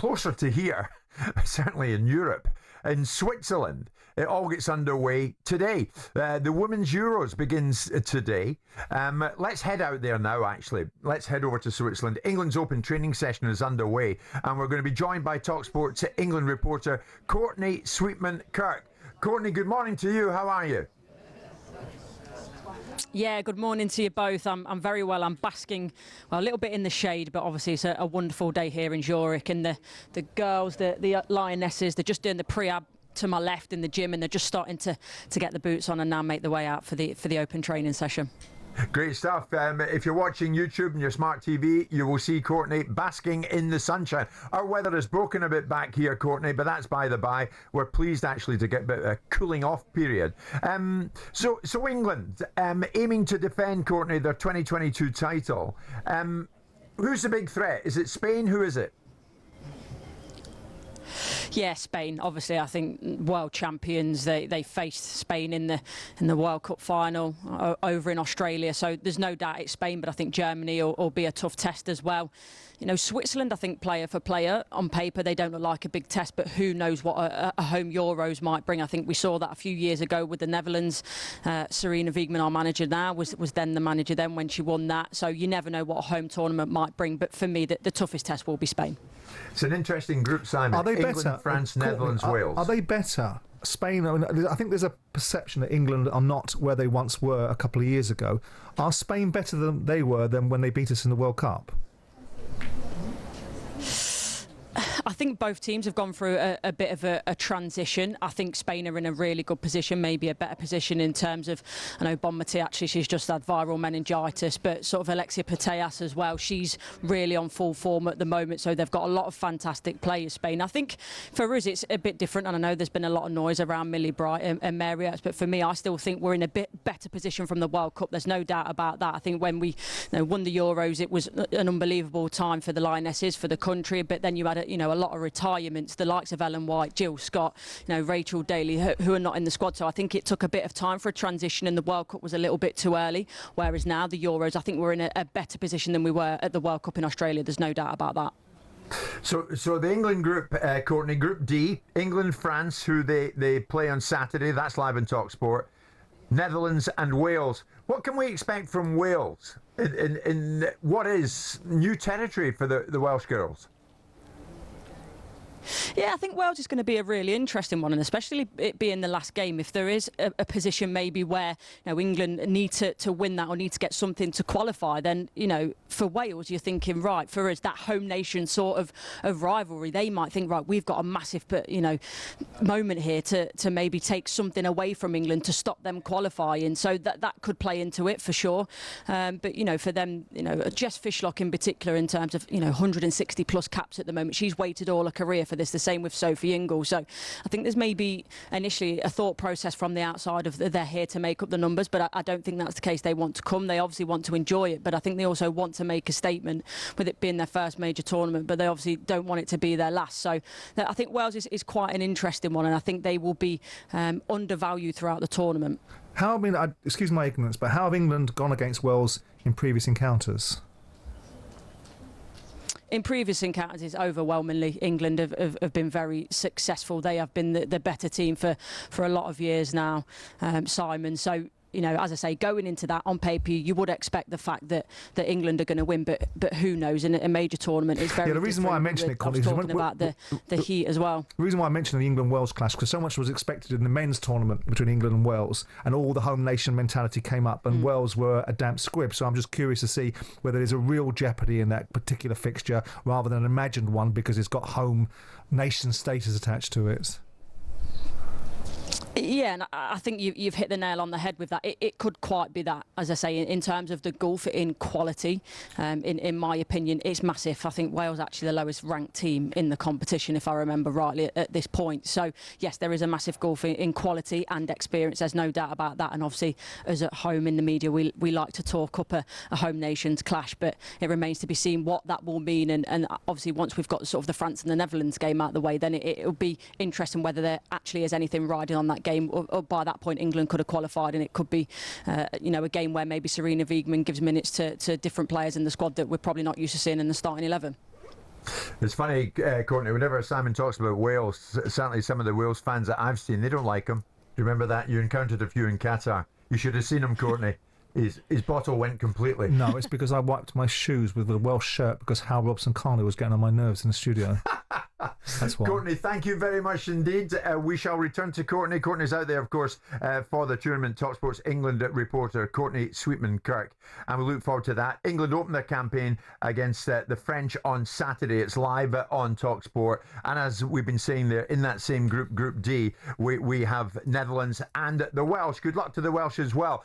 closer to here, certainly in Europe, in Switzerland. It all gets underway today. The Women's Euros begins today. Let's head out there now, actually. Let's head over to Switzerland. England's open training session is underway, and we're going to be joined by talkSPORT's England reporter, Courtney Sweetman-Kirk. Courtney, good morning to you. How are you? Yeah, good morning to you both. I'm very well. I'm basking a little bit in the shade, but obviously it's a wonderful day here in Zurich. And the girls, the Lionesses, they're just doing the pre-ab to my left in the gym, and they're just starting to get the boots on and now make their way out for the open training session. Great stuff. If you're watching YouTube and your smart TV, you will see Courtney basking in the sunshine. Our weather is broken a bit back here, Courtney, but that's by the by. We're pleased actually to get a bit of a cooling off period. So England aiming to defend, Courtney, their 2022 title. Who's the big threat? Is it Spain? Who is it? Yeah, Spain. Obviously, I think world champions. They faced Spain in the World Cup final over in Australia. So there's no doubt it's Spain, but I think Germany will be a tough test as well. You know, Switzerland, I think player for player, on paper, they don't look like a big test, but who knows what a home Euros might bring. I think we saw that a few years ago with the Netherlands. Sarina Wiegman, our manager now, was then the manager then when she won that. So you never know what a home tournament might bring. But for me, the toughest test will be Spain. It's an interesting group, Simon. Are they England, better? France, Netherlands, Wales. Are they better? Spain, I think there's a perception that England are not where they once were a couple of years ago. Are Spain better than they were than when they beat us in the World Cup? I think both teams have gone through a bit of a transition. I think Spain are in a really good position, maybe a better position in terms of, I know Bonmati, actually, she's just had viral meningitis, but sort of Alexia Putellas as well. She's really on full form at the moment, so they've got a lot of fantastic players, Spain. I think for us it's a bit different, and I know there's been a lot of noise around Millie Bright and Mary Earps, but for me, I still think we're in a bit better position from the World Cup. There's no doubt about that. I think when we won the Euros, it was an unbelievable time for the Lionesses, for the country, but then you had a lot of retirements, the likes of Ellen White, Jill Scott, Rachel Daly, who are not in the squad. So I think it took a bit of time for a transition, and the World Cup was a little bit too early. Whereas now the Euros, I think we're in a better position than we were at the World Cup in Australia. There's no doubt about that. So the England group, Courtney, Group D, England, France, who they play on Saturday. That's live on talkSPORT. Netherlands and Wales. What can we expect from Wales in what is new territory for the Welsh girls? Yeah, I think Wales is going to be a really interesting one, and especially it being the last game. If there is a position maybe where England need to win that or need to get something to qualify, then for Wales you're thinking, right, for us that home nation sort of rivalry, they might think, right, we've got a massive moment here to maybe take something away from England to stop them qualifying. So that could play into it for sure. But for them, Jess Fishlock in particular, in terms of 160 plus caps at the moment, she's waited all her career for this. The same with Sophie Ingle. So I think there's maybe initially a thought process from the outside of they're here to make up the numbers, but I don't think that's the case. They want to come. They obviously want to enjoy it, but I think they also want to make a statement with it being their first major tournament, but they obviously don't want it to be their last. So I think Wales is quite an interesting one, and I think they will be undervalued throughout the tournament. Excuse my ignorance, but how have England gone against Wales in previous encounters? In previous encounters, overwhelmingly, England have been very successful. They have been the better team for a lot of years now, Simon. So, as I say, going into that on paper, you would expect the fact that England are going to win, but who knows? In a major tournament, it's very different. The reason why I mentioned it, Courtney, is talking about the heat as well. The reason why I mentioned the England-Wales clash, because so much was expected in the men's tournament between England and Wales, and all the home nation mentality came up, and Wales were a damp squib. So I'm just curious to see whether there's a real jeopardy in that particular fixture rather than an imagined one because it's got home nation status attached to it. Yeah, and I think you've hit the nail on the head with that. It could quite be that, as I say, in terms of the gulf in quality. In my opinion, it's massive. I think Wales actually the lowest ranked team in the competition, if I remember rightly, at this point. So yes, there is a massive gulf in quality and experience. There's no doubt about that. And obviously, as at home in the media, we like to talk up a home nations clash, but it remains to be seen what that will mean. And obviously, once we've got sort of the France and the Netherlands game out of the way, then it'll be interesting whether there actually is anything riding on that game, or by that point England could have qualified, and it could be a game where maybe Sarina Wiegman gives minutes to different players in the squad that we're probably not used to seeing in the starting 11. It's funny, Courtney, whenever Simon talks about Wales, certainly some of the Wales fans that I've seen, they don't like him. Do you remember that? You encountered a few in Qatar. You should have seen him, Courtney. His bottle went completely. No, it's because I wiped my shoes with a Welsh shirt because Hal Robson-Kanu was getting on my nerves in the studio. That's why. Courtney, thank you very much indeed. We shall return to Courtney. Courtney's out there, of course, for the tournament. talkSPORT's England reporter, Courtney Sweetman-Kirk. And we look forward to that. England open their campaign against the French on Saturday. It's live on talkSPORT. And as we've been saying there, in that same group, Group D, we have Netherlands and the Welsh. Good luck to the Welsh as well.